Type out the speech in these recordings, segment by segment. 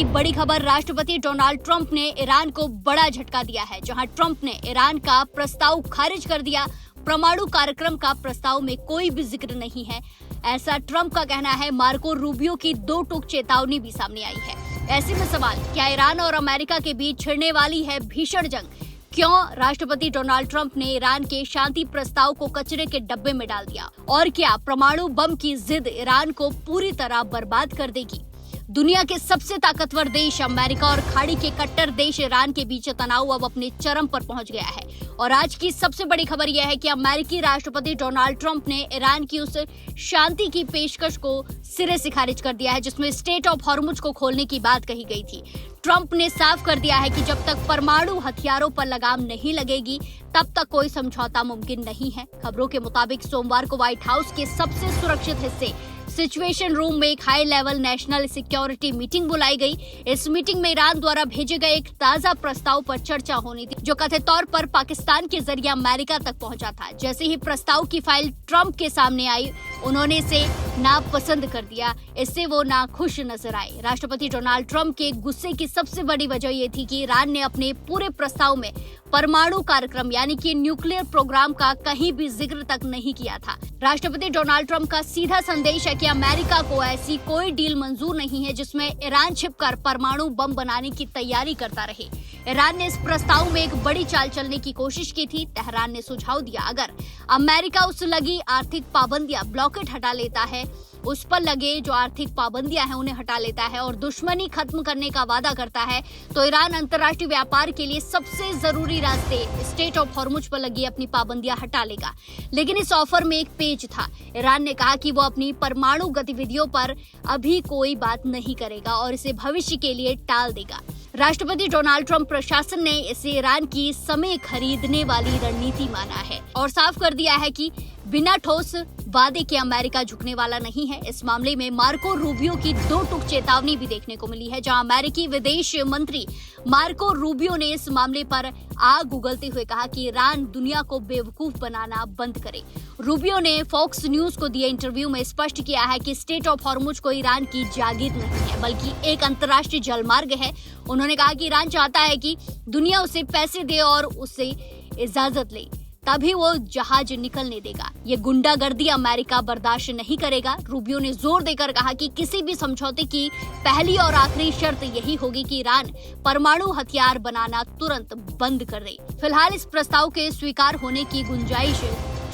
की बड़ी खबर, राष्ट्रपति डोनाल्ड ट्रंप ने ईरान को बड़ा झटका दिया है। जहां ट्रंप ने ईरान का प्रस्ताव खारिज कर दिया। परमाणु कार्यक्रम का प्रस्ताव में कोई भी जिक्र नहीं है, ऐसा ट्रंप का कहना है। मार्को रूबियो की दो टूक चेतावनी भी सामने आई है। ऐसे में सवाल, क्या ईरान और अमेरिका के बीच छिड़ने वाली है भीषण जंग? क्यों राष्ट्रपति डोनाल्ड ट्रंप ने ईरान के शांति प्रस्ताव को कचरे के डब्बे में डाल दिया? और क्या परमाणु बम की जिद ईरान को पूरी तरह बर्बाद कर देगी? दुनिया के सबसे ताकतवर देश अमेरिका और खाड़ी के कट्टर देश ईरान के बीच तनाव अब अपने चरम पर पहुंच गया है। और आज की सबसे बड़ी खबर यह है कि अमेरिकी राष्ट्रपति डोनाल्ड ट्रंप ने ईरान की उस शांति की पेशकश को सिरे से खारिज कर दिया है जिसमें स्ट्रेट ऑफ हॉर्मुज को खोलने की बात कही गई थी। ट्रंप ने साफ कर दिया है कि जब तक परमाणु हथियारों पर लगाम नहीं लगेगी तब तक कोई समझौता मुमकिन नहीं है। खबरों के मुताबिक सोमवार को व्हाइट हाउस के सबसे सुरक्षित हिस्से सिचुएशन रूम में एक high level national security meeting बुलाई गई। इस मीटिंग में ईरान द्वारा भेजे गए एक ताजा प्रस्ताव पर चर्चा होनी थी जो कथित तौर पर पाकिस्तान के जरिए अमेरिका तक पहुंचा था। जैसे ही प्रस्ताव की फाइल ट्रंप के सामने आई, उन्होंने इसे नापसंद कर दिया। इससे वो नाखुश नजर आए। राष्ट्रपति डोनाल्ड ट्रंप के गुस्से की सबसे बड़ी वजह ये थी कि ईरान ने अपने पूरे प्रस्ताव में परमाणु कार्यक्रम यानी कि न्यूक्लियर प्रोग्राम का कहीं भी जिक्र तक नहीं किया था। राष्ट्रपति डोनाल्ड ट्रंप का सीधा संदेश है कि अमेरिका को ऐसी कोई डील मंजूर नहीं है जिसमें ईरान छिपकर परमाणु बम बनाने की तैयारी करता रहे। ईरान ने इस प्रस्ताव में एक बड़ी चाल चलने की कोशिश की थी। तेहरान ने सुझाव दिया, अगर अमेरिका उस लगी आर्थिक पाबंदियां ब्लॉकेट हटा लेता है, उस पर लगे जो आर्थिक पाबंदियां हैं उन्हें हटा लेता है और दुश्मनी खत्म करने का वादा करता है, तो ईरान अंतर्राष्ट्रीय व्यापार के लिए सबसे जरूरी रास्ते स्ट्रेट ऑफ हॉर्मुज पर लगी अपनी पाबंदियां हटा लेगा। लेकिन इस ऑफर में एक पेच था। ईरान ने कहा कि वो अपनी परमाणु गतिविधियों पर अभी कोई बात नहीं करेगा और इसे भविष्य के लिए टाल देगा। राष्ट्रपति डोनाल्ड ट्रंप प्रशासन ने इसे ईरान की समय खरीदने वाली रणनीति माना है और साफ कर दिया है कि बिना ठोस वादे के अमेरिका झुकने वाला नहीं है। इस मामले में मार्को रूबियो की दो टूक चेतावनी भी देखने को मिली है, जहां अमेरिकी विदेश मंत्री मार्को रूबियो ने इस मामले पर आग उगलते हुए कहा कि ईरान दुनिया को बेवकूफ बनाना बंद करे। रूबियो ने फॉक्स न्यूज को दिए इंटरव्यू में स्पष्ट किया है कि स्ट्रेट ऑफ हॉर्मुज को ईरान की जागीर नहीं है बल्कि एक अंतर्राष्ट्रीय जलमार्ग है। उन्होंने कहा कि ईरान चाहता है कि दुनिया उसे पैसे दे और उससे इजाजत ले, तभी वो जहाज निकलने देगा। ये गुंडागर्दी अमेरिका बर्दाश्त नहीं करेगा। रूबियो ने जोर देकर कहा कि किसी भी समझौते की पहली और आखिरी शर्त यही होगी कि ईरान परमाणु हथियार बनाना तुरंत बंद कर दे। फिलहाल इस प्रस्ताव के स्वीकार होने की गुंजाइश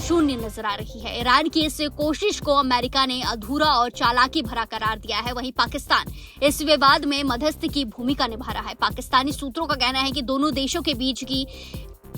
शून्य नजर आ रही है। ईरान की इस कोशिश को अमेरिका ने अधूरा और चालाकी भरा करार दिया है। वहीं पाकिस्तान इस विवाद में मध्यस्थ की भूमिका निभा रहा है। पाकिस्तानी सूत्रों का कहना है कि दोनों देशों के बीच की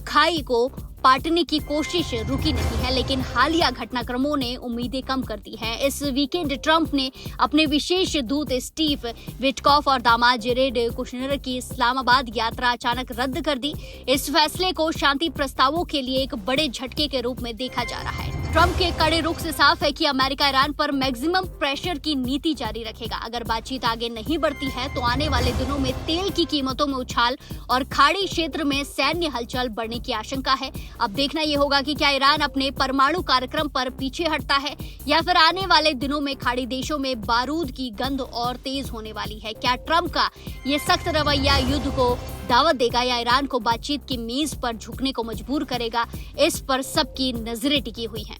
खाई को पाटने की कोशिश रुकी नहीं है, लेकिन हालिया घटनाक्रमों ने उम्मीदें कम कर दी हैं। इस वीकेंड ट्रंप ने अपने विशेष दूत स्टीव विटकॉफ और दामाद जेरेड कुशनर की इस्लामाबाद यात्रा अचानक रद्द कर दी। इस फैसले को शांति प्रस्तावों के लिए एक बड़े झटके के रूप में देखा जा रहा है। ट्रंप के कड़े रुख से साफ है कि अमेरिका ईरान पर मैक्सिमम प्रेशर की नीति जारी रखेगा। अगर बातचीत आगे नहीं बढ़ती है तो आने वाले दिनों में तेल की कीमतों में उछाल और खाड़ी क्षेत्र में सैन्य हलचल बढ़ने की आशंका है। अब देखना ये होगा कि क्या ईरान अपने परमाणु कार्यक्रम पर पीछे हटता है या फिर आने वाले दिनों में खाड़ी देशों में बारूद की गंध और तेज होने वाली है। क्या ट्रंप का ये सख्त रवैया युद्ध को दावत देगा या ईरान को बातचीत की मेज पर झुकने को मजबूर करेगा? इस पर सबकी नजरें टिकी हुई हैं।